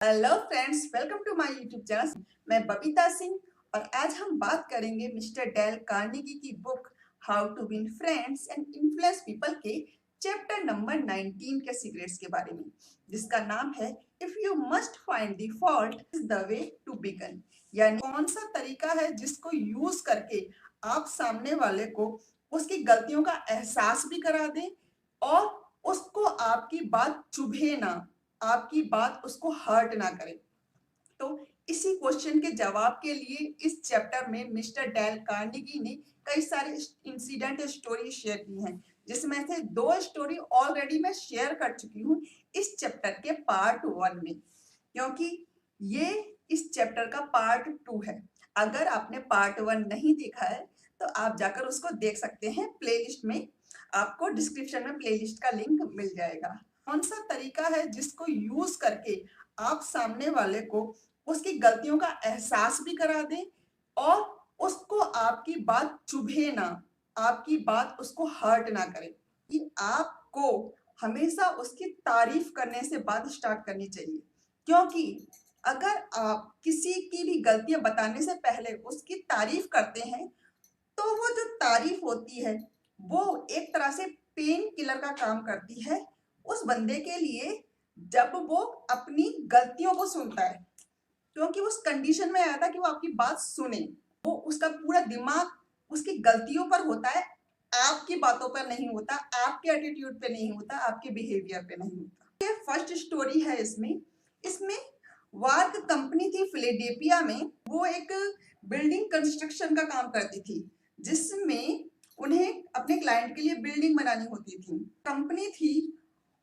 Hello friends, welcome to my YouTube channel. मैं बबीता सिंह और आज हम बात करेंगे मिस्टर डेल कार्नेगी की book how to win friends and influence people के चैप्टर नंबर 19 के सीक्रेट्स के बारे में, जिसका नाम है if you must find the fault is the way to begin. यानी कौन सा तरीका है जिसको यूज करके आप सामने वाले को उसकी गलतियों का एहसास भी करा दें और उसको आपकी बात चुभे ना, आपकी बात उसको हर्ट ना करे। तो इसी क्वेश्चन के जवाब के लिए इस चैप्टर में मिस्टर डेल कार्नेगी ने कई सारे इंसिडेंट स्टोरी शेयर की हैं, जिसमें से दो स्टोरी ऑलरेडी मैं शेयर कर चुकी हूँ इस चैप्टर के पार्ट 1 में, क्योंकि ये इस चैप्टर का पार्ट 2 है। अगर आपने पार्ट 1 नहीं देखा है तो आप जाकर उसको देख सकते हैं प्लेलिस्ट में, आपको डिस्क्रिप्शन में प्लेलिस्ट का लिंक मिल जाएगा। कौन सा तरीका है जिसको यूज करके आप सामने वाले को उसकी गलतियों का एहसास भी करा दें और उसको आपकी बात चुभे ना, आपकी बात उसको हर्ट ना करे। कि आपको हमेशा उसकी तारीफ करने से बात स्टार्ट करनी चाहिए, क्योंकि अगर आप किसी की भी गलतियां बताने से पहले उसकी तारीफ करते हैं तो वो जो तारीफ होती है वो एक तरह से पेन किलर का काम करती है उस बंदे के लिए, जब वो अपनी गलतियों को सुनता है, क्योंकि उस कंडीशन में आया था कि वो आपकी बात सुने। वो उसका पूरा दिमाग उसकी गलतियों पर होता है, आपकी बातों पर नहीं होता, आपके एटीट्यूड पे नहीं होता, आपके बिहेवियर पे नहीं होता। ये फर्स्ट स्टोरी है। इसमें इसमें वार्क कंपनी थी फिलेडेल्फिया में। वो एक बिल्डिंग कंस्ट्रक्शन का काम करती थी, जिसमें उन्हें अपने क्लाइंट के लिए बिल्डिंग बनानी होती थी। कंपनी थी,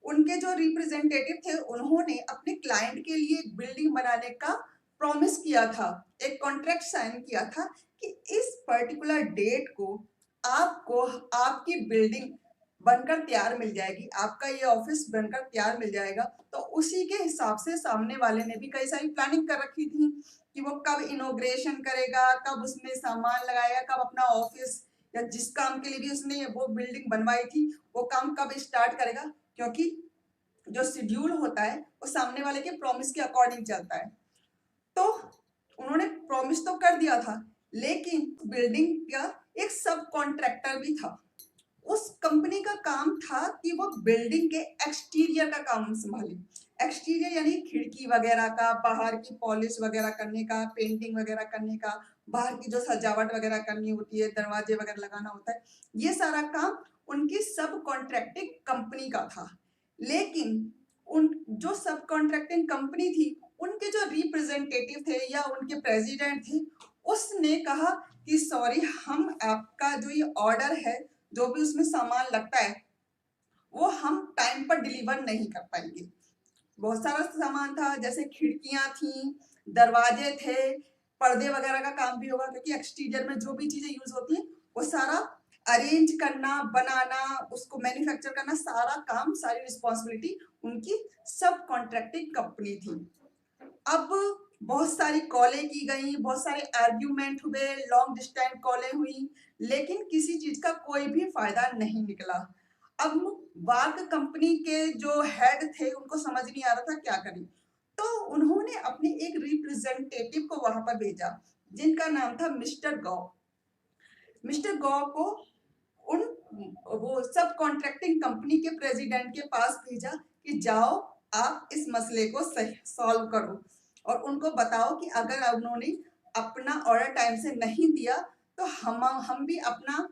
उनके जो रिप्रेजेंटेटिव थे उन्होंने अपने क्लाइंट के लिए एक बिल्डिंग बनाने का प्रॉमिस किया था, एक कॉन्ट्रैक्ट साइन किया था कि इस पर्टिकुलर डेट को आपको आपकी बिल्डिंग बनकर तैयार मिल जाएगी, आपका ये ऑफिस बनकर तैयार मिल जाएगा। तो उसी के हिसाब से सामने वाले ने भी कई सारी प्लानिंग कर रखी थी कि वो कब इनॉग्रेशन करेगा, कब उसमें सामान लगाएगा, कब अपना ऑफिस या जिस काम के लिए भी उसने वो बिल्डिंग बनवाई थी वो काम कब स्टार्ट करेगा, क्योंकि जो शेड्यूल होता है वो सामने वाले के प्रॉमिस के अकॉर्डिंग चलता है। तो उन्होंने प्रॉमिस तो कर दिया था, लेकिन बिल्डिंग का एक सब कॉन्ट्रैक्टर भी था। उस कंपनी का काम था कि वो बिल्डिंग के एक्सटीरियर का काम संभाले। एक्सटीरियर यानी खिड़की वगैरह का, बाहर की पॉलिश वगैरह करने का, पेंटिंग वगैरह करने का, बाहर की जो सजावट वगैरह करनी होती है, दरवाजे वगैरह लगाना होता है, ये सारा काम उनकी सब कॉन्ट्रैक्टिंग कंपनी का था। लेकिन उन जो सब कॉन्ट्रैक्टिंग कंपनी थी, उनके जो रिप्रेजेंटेटिव थे या उनके प्रेसिडेंट थे, उसने कहा कि सॉरी, हम आपका जो ये ऑर्डर है, जो भी उसमें सामान लगता है, वो हम टाइम पर डिलीवर नहीं कर पाएंगे। बहुत सारा सामान था, जैसे खिड़कियां थी, दरवाजे थे, पर्दे वगैरह का काम भी होगा, क्योंकि एक्सटीरियर में जो भी चीजें यूज होती हैं वो सारा अरेंज करना, बनाना, उसको मैन्युफैक्चर करना, सारा काम, सारी रिस्पॉन्सिबिलिटी उनकी सब कॉन्ट्रैक्टिंग कंपनी थी। अब बहुत सारी कॉलें की गई, बहुत सारे आर्ग्यूमेंट हुए, लॉन्ग डिस्टेंस कॉलें हुई, लेकिन किसी चीज का कोई भी फायदा नहीं निकला। अब वार्क कंपनी के जो हेड थे उनको समझ नहीं आ रहा था क्या करें, तो उन्होंने अपने एक रिप्रेजेंटेटिव को वहां पर भेजा, जिनका नाम था मिस्टर गौ। मिस्टर गौ को उन वो सब कॉन्ट्रैक्टिंग कंपनी के प्रेसिडेंट के पास भेजा कि जाओ आप इस मसले को सही सॉल्व करो और उनको बताओ कि अगर उन्होंने अपना ऑर्डर टाइम से नहीं दिया तो हम भी अपना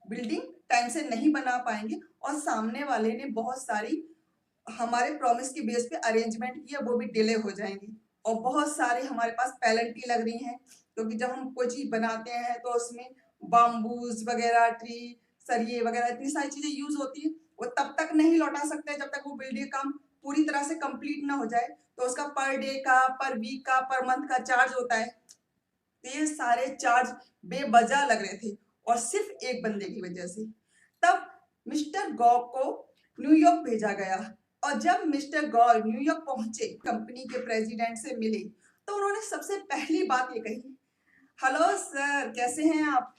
बिल्डिंग टाइम से नहीं बना पाएंगे और सामने वाले ने बहुत सारी हमारे प्रॉमिस की बेस पे अरेंजमेंट किया, वो भी डिले हो जाएंगी और बहुत सारे हमारे पास पेनल्टी लग रही हैं, क्योंकि जब हम कोई चीज बनाते हैं तो उसमें बाम्बूज वगैरह, ट्री, सरिये वगैरह, इतनी सारी चीजें यूज होती है। वो तब तक नहीं लौटा सकते जब तक वो बिल्डिंग काम पूरी तरह से कंप्लीट ना हो जाए, तो उसका पर डे का, पर वीक का, पर मंथ का चार्ज होता है। तो ये सारे चार्ज बेवजह लग रहे थे और सिर्फ एक बंदे की वजह से। तब मिस्टर गॉ को न्यूयॉर्क भेजा गया और जब मिस्टर गॉ न्यूयॉर्क पहुंचे, कंपनी के प्रेसिडेंट से मिले, तो उन्होंने सबसे पहली बात ये कही, हेलो सर, कैसे हैं आप?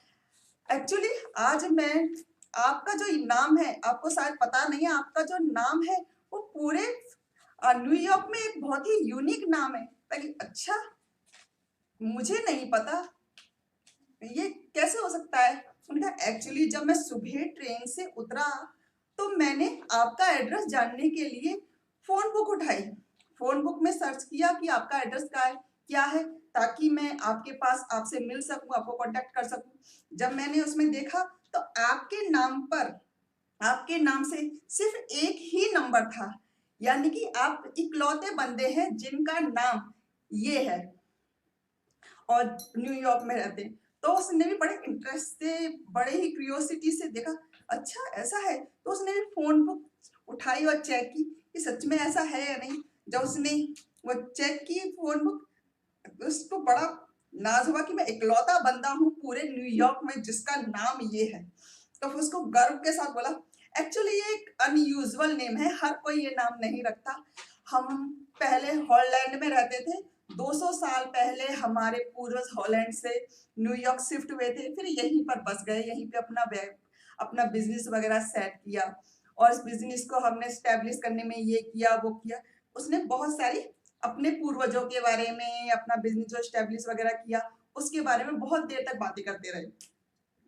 एक्चुअली आज मैं, आपका जो नाम है, आपको शायद पता नहीं है, आपका जो नाम है वो पूरे न्यूयॉर्क में एक बहुत ही यूनिक नाम है। ताकि अच्छा, मुझे नहीं पता ये कैसे हो सकता है। उन्होंने कहा एक्चुअली जब मैं सुबह ट्रेन से उतरा तो मैंने आपका एड्रेस जानने के लिए फोन बुक उठाई, फोन बुक में सर्च किया कि आपका एड्रेस क्या है, ताकि मैं आपके पास आपसे मिल सकूं, आपको कांटेक्ट कर सकूं। जब मैंने उसमें देखा तो आपके नाम पर, आपके नाम से सिर्फ एक ही नंबर था, यानी कि आप इकलौते बंदे हैं जिनका नाम ये है और न्यूयॉर्क में रहते हैं। तो उसने भी बड़े इंटरेस्ट से, बड़े ही क्यूरियोसिटी से देखा, अच्छा ऐसा है। तो उसने भी फोन बुक उठाई और चेक की कि सच में ऐसा है या नहीं। जब उसने वो चेक की फोन बुक, उसको बड़ा नाज हुआ कि मैं इकलौता बंदा हूँ पूरे न्यूयॉर्क में जिसका नाम ये है। तो फिर उसको गर्व के साथ बोला, एक्चुअली ये एक अनयूजुअल नेम है, हर कोई ये नाम नहीं रखता। हम पहले हॉलैंड में रहते थे, 200 साल पहले हमारे पूर्वज हॉलैंड से न्यूयॉर्क शिफ्ट हुए थे, फिर यहीं पर बस गए, यहीं पे अपना बिजनेस वगैरह सेट किया और इस बिजनेस को हमने स्टैब्लिश करने में ये किया वो किया। उसने बहुत सारी अपने पूर्वजों के बारे में, अपना बिजनेस जो स्टैब्लिश वगैरह किया उसके बारे में बहुत देर तक बातें करते रहे।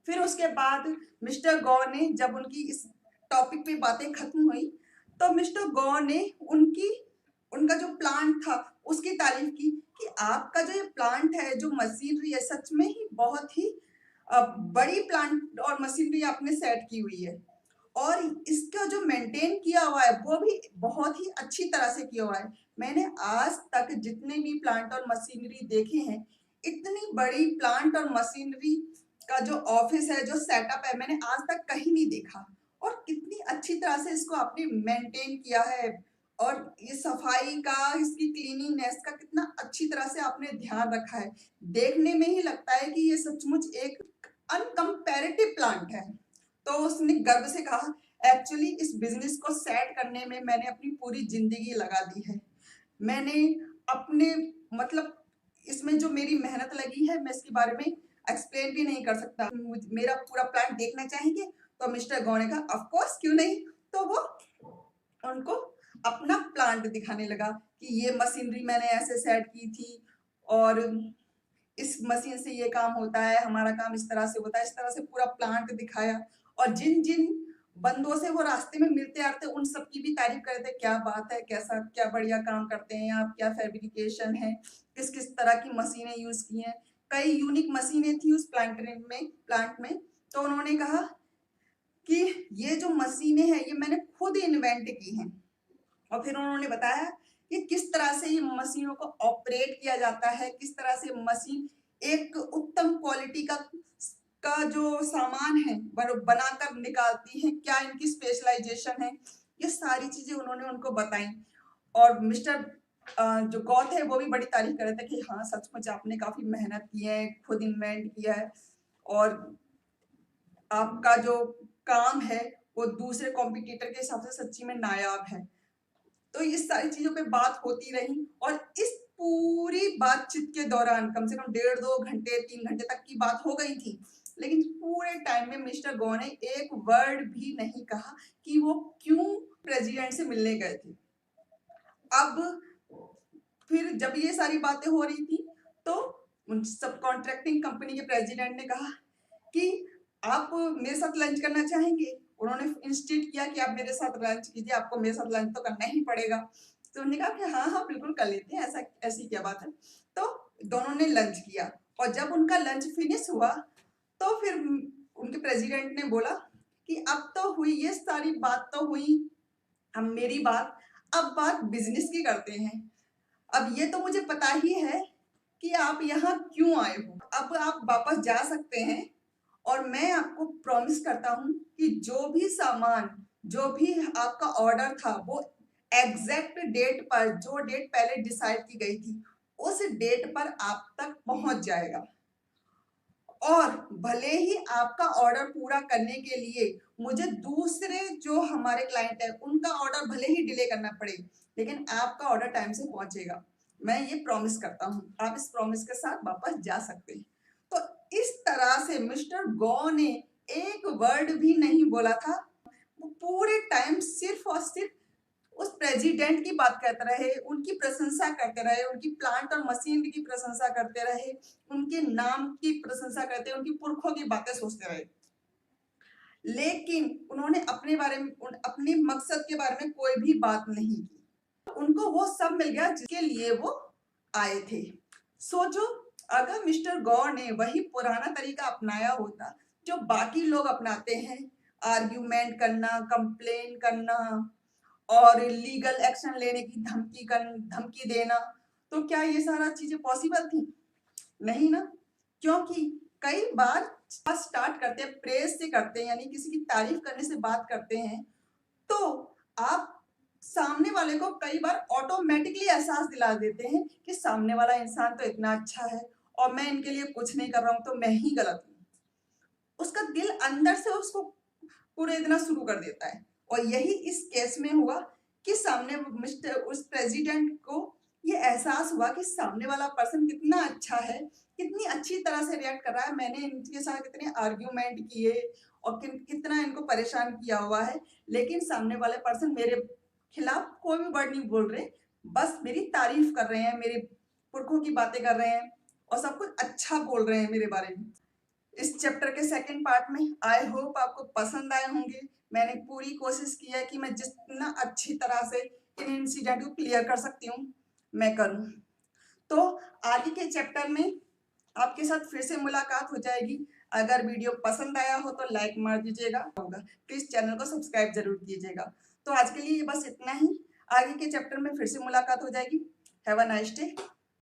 फिर उसके बाद मिस्टर गौ ने, जब उनकी इस टॉपिक पे बातें खत्म हुई तो मिस्टर गौ ने उनका जो प्लांट था उसकी तारीफ की कि आपका जो ये प्लांट है, जो मशीनरी है, सच में ही बहुत ही बड़ी प्लांट और मशीनरी आपने सेट की हुई है और इसका जो मेंटेन किया हुआ है वो भी बहुत ही अच्छी तरह से किया हुआ है। मैंने आज तक जितने भी प्लांट और मशीनरी देखे हैं, इतनी बड़ी प्लांट और मशीनरी का जो ऑफिस है, जो सेटअप है, मैंने आज तक कहीं नहीं देखा। और कितनी अच्छी तरह से इसको आपने मेंटेन किया है और ये सफाई का, इसकी क्लीनिंगनेस का कितना अच्छी तरह से आपने ध्यान रखा है। देखने में ही लगता है कि ये सचमुच एक अनकंपैरेटिव प्लांट है। तो उसने गर्व से कहा, एक्चुअली इस बिजनेस को सेट करने में मैंने अपनी पूरी जिंदगी लगा दी है। मैंने अपने, मतलब इसमें जो मेरी मेहनत लगी है, मैं इसके बारे में एक्सप्लेन भी नहीं कर सकता। मेरा पूरा प्लान देखना चाहेंगे? तो मिस्टर गौ ने कहा ऑफ कोर्स, क्यों नहीं। तो वो उनको अपना प्लांट दिखाने लगा कि ये मशीनरी मैंने ऐसे सेट की थी और इस मशीन से ये काम होता है, हमारा काम इस तरह से होता है, इस तरह से पूरा प्लांट दिखाया। और जिन जिन बंदों से वो रास्ते में मिलते आते उन सबकी भी तारीफ कर रहे थे, क्या बात है, कैसा क्या बढ़िया काम करते हैं आप, क्या फैब्रिकेशन है, किस किस तरह की मशीनें यूज की हैं। कई यूनिक मशीनें थी उस प्लांट में। तो उन्होंने कहा कि ये जो मशीनें हैं ये मैंने खुद इन्वेंट की हैं। और फिर उन्होंने बताया कि किस तरह से ये मशीनों को ऑपरेट किया जाता है, किस तरह से मशीन एक उत्तम क्वालिटी का जो सामान है बनाकर निकालती है, क्या इनकी स्पेशलाइजेशन है। ये सारी चीजें उन्होंने उनको बताई। और मिस्टर जो गौत है वो भी बड़ी तारीफ कर रहे थे कि हाँ सचमुच आपने काफी मेहनत की है, खुद इन्वेंट किया है और आपका जो काम है वो दूसरे कॉम्पिटिटर के हिसाब से सच्ची में नायाब है। तो इस सारी चीजों पे बात होती रही और इस पूरी बातचीत के दौरान कम से कम 1.5-2 घंटे 3 घंटे तक की बात हो गई थी। लेकिन पूरे टाइम में मिस्टर गौ ने एक वर्ड भी नहीं कहा कि वो क्यों प्रेसिडेंट से मिलने गए थे। अब फिर जब ये सारी बातें हो रही थी तो सब कॉन्ट्रैक्टिंग कंपनी के प्रेसिडेंट ने कहा कि आप मेरे साथ लंच करना चाहेंगे। उन्होंने इंस्टीट किया कि आप मेरे साथ लंच कीजिए, आपको मेरे साथ लंच तो करना ही पड़ेगा। तो उन्होंने कहा कि हाँ हाँ बिल्कुल कर लेते हैं, ऐसा ऐसी क्या बात है। तो दोनों ने लंच किया और जब उनका लंच फिनिश हुआ तो फिर उनके प्रेसिडेंट ने बोला कि अब तो हुई ये सारी बात तो हुई, अब मेरी बात, अब बात बिजनेस की करते हैं। अब ये तो मुझे पता ही है कि आप यहाँ क्यों आए हो, अब आप वापस जा सकते हैं और मैं आपको प्रॉमिस करता हूँ कि जो भी सामान, जो भी आपका ऑर्डर था वो एग्जैक्ट डेट पर, जो डेट पहले डिसाइड की गई थी उस डेट पर आप तक पहुंच जाएगा। और भले ही आपका ऑर्डर पूरा करने के लिए मुझे दूसरे जो हमारे क्लाइंट है उनका ऑर्डर भले ही डिले करना पड़े, लेकिन आपका ऑर्डर टाइम से पहुंचेगा। मैं ये प्रॉमिस करता हूँ, आप इस प्रॉमिस के साथ वापस जा सकते हैं। तो इस तरह से मिस्टर गौ ने एक वर्ड भी नहीं बोला था। वो पूरे टाइम सिर्फ और सिर्फ उस प्रेसिडेंट की बात करते रहे, उनकी प्रशंसा करते रहे, उनकी प्लांट और मशीनरी की प्रशंसा करते रहे, उनके नाम की प्रशंसा करते, उनकी पुरखों की बातें सोचते रहे। लेकिन उन्होंने अपने मकसद के बारे में कोई भी बात नहीं की। उनको वो सब मिल गया जिसके लिए वो आए थे। सोचो, अगर मिस्टर गौर ने वही पुराना तरीका अपनाया होता जो बाकी लोग अपनाते हैं, आर्ग्यूमेंट करना, कंप्लेन करना और लीगल एक्शन लेने की धमकी देना, तो क्या ये सारा चीजें पॉसिबल थी? नहीं ना। क्योंकि कई बार स्टार्ट करते हैं प्रेज से करते हैं, यानी किसी की तारीफ करने से बात करते हैं, तो आप सामने वाले को कई बार ऑटोमेटिकली एहसास दिला देते हैं कि सामने वाला इंसान तो इतना अच्छा है और मैं इनके लिए कुछ नहीं कर रहा हूं, तो मैं ही गलत हूं। उसका दिल अंदर से उसको पूरे देना शुरू कर देता है। और यही इस केस में हुआ कि सामने उस प्रेसिडेंट को ये एहसास हुआ कि सामने वाला पर्सन कितना अच्छा है, कितनी अच्छी तरह से रिएक्ट कर रहा है, मैंने इनके साथ कितने आर्ग्यूमेंट किए और कितना इनको परेशान किया हुआ है, लेकिन सामने वाले पर्सन मेरे खिलाफ कोई भी वर्ड नहीं बोल रहे, बस मेरी तारीफ कर रहे हैं, मेरे पुरखों की बातें कर रहे हैं और सब कुछ अच्छा बोल रहे हैं मेरे बारे में। इस चैप्टर के सेकंड पार्ट में आई होप आपको पसंद आए होंगे। मैंने पूरी कोशिश की है कि मैं जितना अच्छी तरह से इन इंसिडेंट को क्लियर कर सकती हूँ मैं करूँ। तो आगे के चैप्टर में आपके साथ फिर से मुलाकात हो जाएगी। अगर वीडियो पसंद आया हो तो लाइक मार दीजिएगा, प्लीज चैनल को सब्सक्राइब जरूर कीजिएगा। तो आज के लिए बस इतना ही। आगे के चैप्टर में फिर से मुलाकात हो जाएगी। Have a nice day.